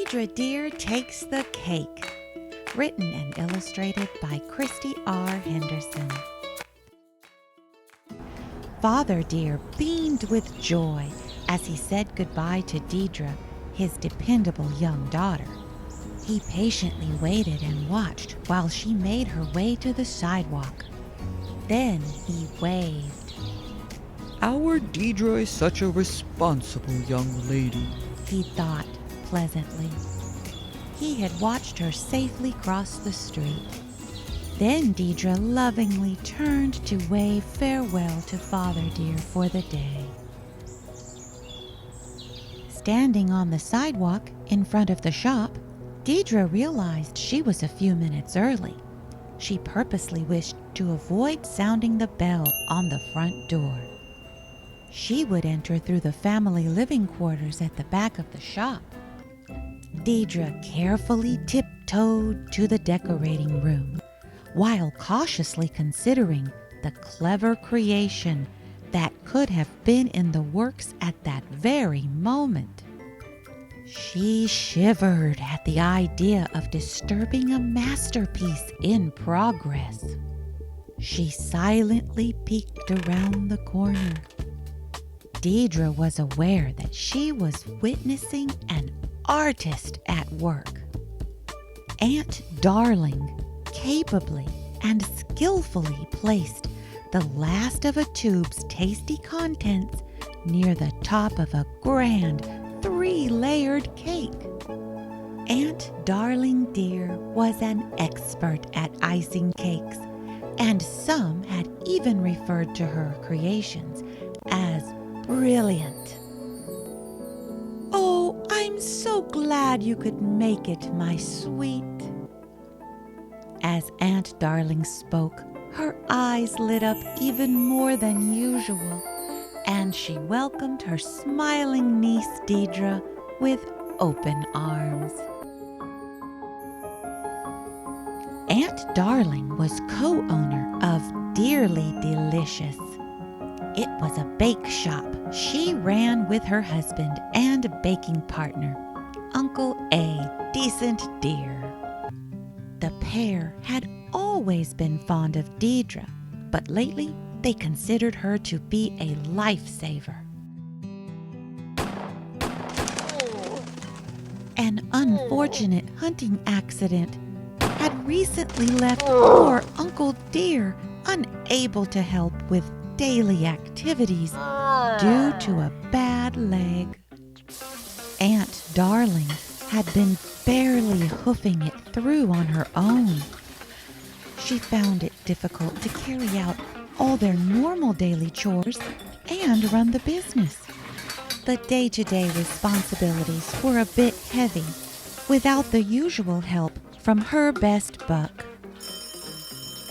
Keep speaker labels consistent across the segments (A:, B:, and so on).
A: Deidre Deer Takes the Cake. Written and illustrated by Christy R. Henderson. Father Deer beamed with joy as he said goodbye to Deidre, his dependable young daughter. He patiently waited and watched while she made her way to the sidewalk. Then he waved.
B: Our Deidre is such a responsible young lady,
A: he thought pleasantly. He had watched her safely cross the street. Then Deidre lovingly turned to wave farewell to Father Deer for the day. Standing on the sidewalk in front of the shop, Deidre realized she was a few minutes early. She purposely wished to avoid sounding the bell on the front door. She would enter through the family living quarters at the back of the shop. Deidre carefully tiptoed to the decorating room, while cautiously considering the clever creation that could have been in the works at that very moment. She shivered at the idea of disturbing a masterpiece in progress. She silently peeked around the corner. Deidre was aware that she was witnessing an artist at work. Aunt Darling capably and skillfully placed the last of a tube's tasty contents near the top of a grand 3-layered cake. Aunt Darling Deer was an expert at icing cakes, and some had even referred to her creations as brilliant. "Oh, I'm so glad you could make it, my sweet." As Aunt Darling spoke, her eyes lit up even more than usual, and she welcomed her smiling niece Deidre with open arms. Aunt Darling was co-owner of Dearly Delicious. It was a bake shop she ran with her husband and baking partner, Uncle A. Decent Deer. The pair had always been fond of Deidre, but lately they considered her to be a lifesaver. An unfortunate hunting accident had recently left poor Uncle Deer unable to help with daily activities due to a bad leg. Aunt Darling had been barely hoofing it through on her own. She found it difficult to carry out all their normal daily chores and run the business. The day-to-day responsibilities were a bit heavy, without the usual help from her best buck.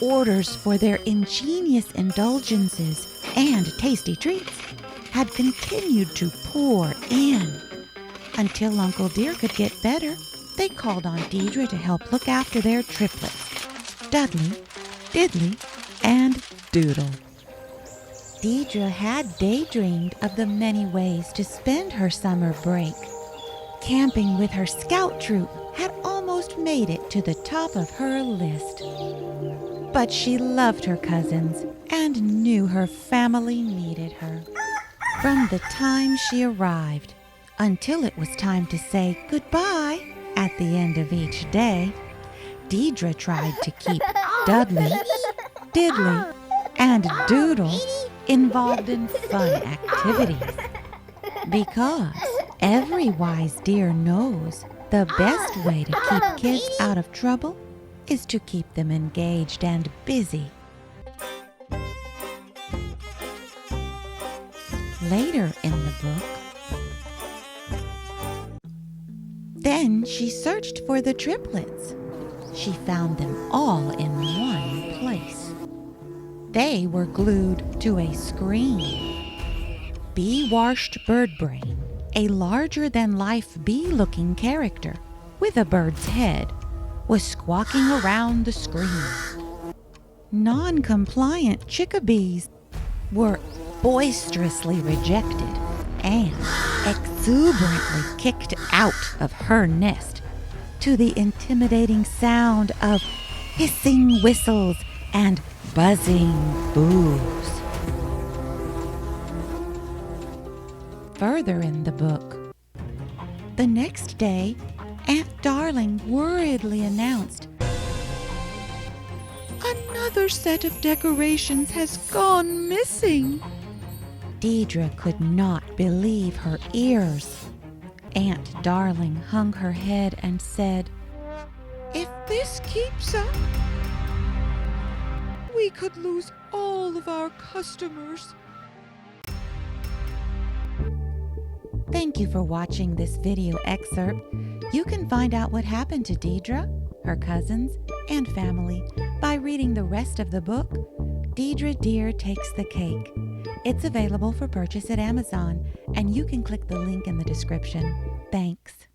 A: Orders for their ingenious indulgences and tasty treats had continued to pour in. Until Uncle Deer could get better, they called on Deidre to help look after their triplets, Dudley, Diddley, and Doodle. Deidre had daydreamed of the many ways to spend her summer break. Camping with her scout troop had almost made it to the top of her list. But she loved her cousins and knew her family needed her. From the time she arrived until it was time to say goodbye at the end of each day, Deidre tried to keep Dudley, Diddley, and Doodle involved in fun activities. Because every wise deer knows the best way to keep kids out of trouble is to keep them engaged and busy. Later in the book, then she searched for the triplets. She found them all in one place. They were glued to a screen. Bee-washed Birdbrain, a larger-than-life bee-looking character with a bird's head, was squawking around the screen. Non-compliant chickabees were boisterously rejected and exuberantly kicked out of her nest to the intimidating sound of hissing whistles and buzzing boos. Further in the book, the next day, Aunt Darling worriedly announced, "Another set of decorations has gone missing." Deidre could not believe her ears. Aunt Darling hung her head and said, "If this keeps up, we could lose all of our customers." Thank you for watching this video excerpt. You can find out what happened to Deidre, her cousins, and family by reading the rest of the book, Deidre Deer Takes the Cake. It's available for purchase at Amazon, and you can click the link in the description. Thanks.